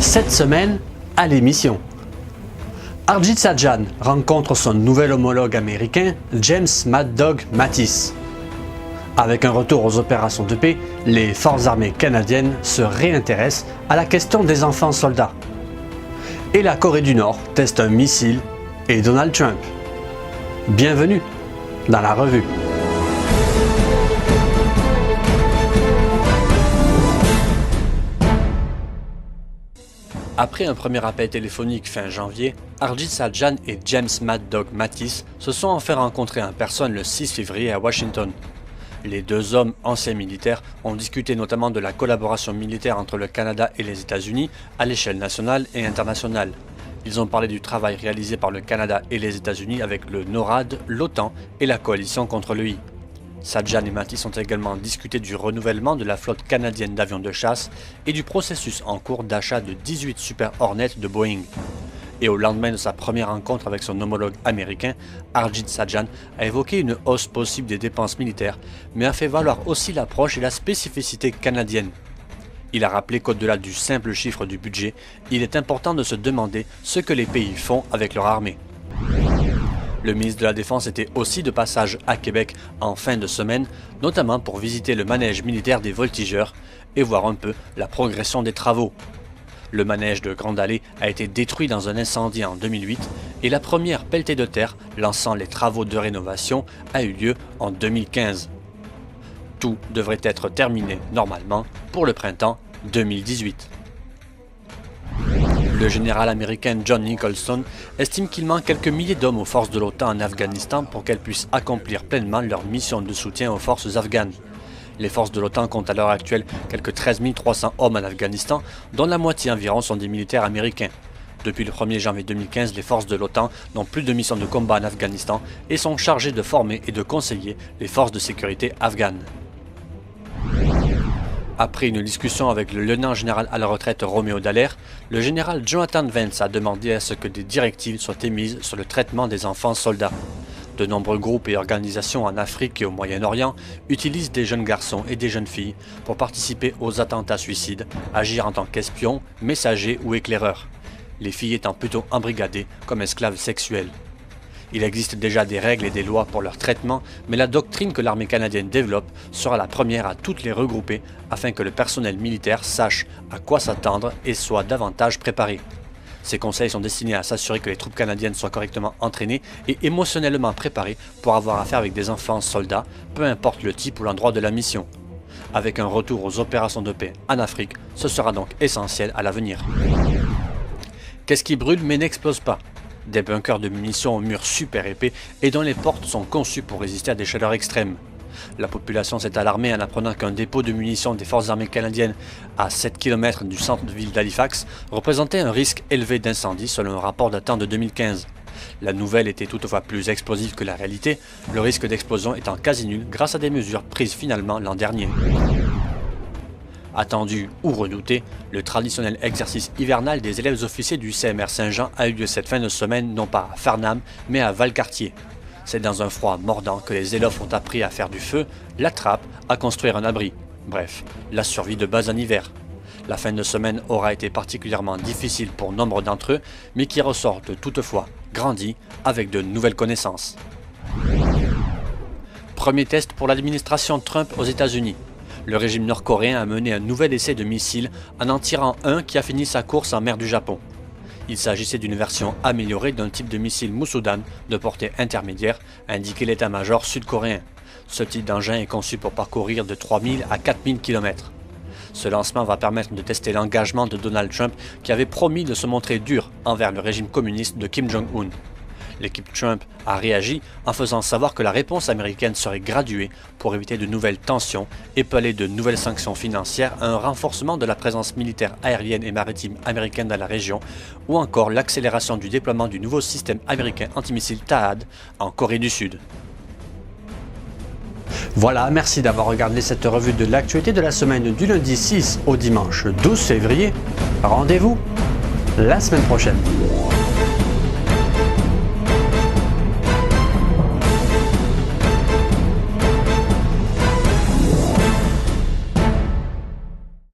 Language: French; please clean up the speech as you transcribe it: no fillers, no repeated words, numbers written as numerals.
Cette semaine, à l'émission, Harjit Sajjan rencontre son nouvel homologue américain, James Mad Dog Mattis. Avec un retour aux opérations de paix, les forces armées canadiennes se réintéressent à la question des enfants soldats. Et la Corée du Nord teste un missile et Donald Trump. Bienvenue dans la revue. Après un premier appel téléphonique fin janvier, Harjit Sajjan et James Mad Dog Mattis se sont enfin rencontrés en personne le 6 février à Washington. Les deux hommes, anciens militaires, ont discuté notamment de la collaboration militaire entre le Canada et les États-Unis à l'échelle nationale et internationale. Ils ont parlé du travail réalisé par le Canada et les États-Unis avec le NORAD, l'OTAN et la coalition contre le I. Sajjan et Mattis ont également discuté du renouvellement de la flotte canadienne d'avions de chasse et du processus en cours d'achat de 18 Super Hornet de Boeing. Et au lendemain de sa première rencontre avec son homologue américain, Harjit Sajjan a évoqué une hausse possible des dépenses militaires, mais a fait valoir aussi l'approche et la spécificité canadienne. Il a rappelé qu'au-delà du simple chiffre du budget, il est important de se demander ce que les pays font avec leur armée. Le ministre de la Défense était aussi de passage à Québec en fin de semaine, notamment pour visiter le manège militaire des voltigeurs et voir un peu la progression des travaux. Le manège de Grande Allée a été détruit dans un incendie en 2008 et la première pelletée de terre lançant les travaux de rénovation a eu lieu en 2015. Tout devrait être terminé normalement pour le printemps 2018. Le général américain John Nicholson estime qu'il manque quelques milliers d'hommes aux forces de l'OTAN en Afghanistan pour qu'elles puissent accomplir pleinement leur mission de soutien aux forces afghanes. Les forces de l'OTAN comptent à l'heure actuelle quelques 13 300 hommes en Afghanistan, dont la moitié environ sont des militaires américains. Depuis le 1er janvier 2015, les forces de l'OTAN n'ont plus de mission de combat en Afghanistan et sont chargées de former et de conseiller les forces de sécurité afghanes. Après une discussion avec le lieutenant-général à la retraite Roméo Dallaire, le général Jonathan Vance a demandé à ce que des directives soient émises sur le traitement des enfants soldats. De nombreux groupes et organisations en Afrique et au Moyen-Orient utilisent des jeunes garçons et des jeunes filles pour participer aux attentats suicides, agir en tant qu'espions, messagers ou éclaireurs, les filles étant plutôt embrigadées comme esclaves sexuelles. Il existe déjà des règles et des lois pour leur traitement, mais la doctrine que l'armée canadienne développe sera la première à toutes les regrouper afin que le personnel militaire sache à quoi s'attendre et soit davantage préparé. Ces conseils sont destinés à s'assurer que les troupes canadiennes soient correctement entraînées et émotionnellement préparées pour avoir affaire avec des enfants soldats, peu importe le type ou l'endroit de la mission. Avec un retour aux opérations de paix en Afrique, ce sera donc essentiel à l'avenir. Qu'est-ce qui brûle mais n'explose pas ? Des bunkers de munitions aux murs super épais et dont les portes sont conçues pour résister à des chaleurs extrêmes. La population s'est alarmée en apprenant qu'un dépôt de munitions des forces armées canadiennes à 7 km du centre-ville d'Halifax représentait un risque élevé d'incendie selon un rapport datant de 2015. La nouvelle était toutefois plus explosive que la réalité, le risque d'explosion étant quasi nul grâce à des mesures prises finalement l'an dernier. Attendu ou redouté, le traditionnel exercice hivernal des élèves officiers du CMR Saint-Jean a eu lieu cette fin de semaine non pas à Farnham, mais à Valcartier. C'est dans un froid mordant que les élèves ont appris à faire du feu, la trappe, à construire un abri. Bref, la survie de base en hiver. La fin de semaine aura été particulièrement difficile pour nombre d'entre eux, mais qui ressortent toutefois grandis avec de nouvelles connaissances. Premier test pour l'administration Trump aux États-Unis. Le régime nord-coréen a mené un nouvel essai de missile en en tirant un qui a fini sa course en mer du Japon. Il s'agissait d'une version améliorée d'un type de missile Musudan de portée intermédiaire, a indiqué l'état-major sud-coréen. Ce type d'engin est conçu pour parcourir de 3000 à 4000 km. Ce lancement va permettre de tester l'engagement de Donald Trump qui avait promis de se montrer dur envers le régime communiste de Kim Jong-un. L'équipe Trump a réagi en faisant savoir que la réponse américaine serait graduée pour éviter de nouvelles tensions, épaulées de nouvelles sanctions financières, un renforcement de la présence militaire aérienne et maritime américaine dans la région, ou encore l'accélération du déploiement du nouveau système américain antimissile THAAD en Corée du Sud. Voilà, merci d'avoir regardé cette revue de l'actualité de la semaine du lundi 6 au dimanche 12 février. Rendez-vous la semaine prochaine.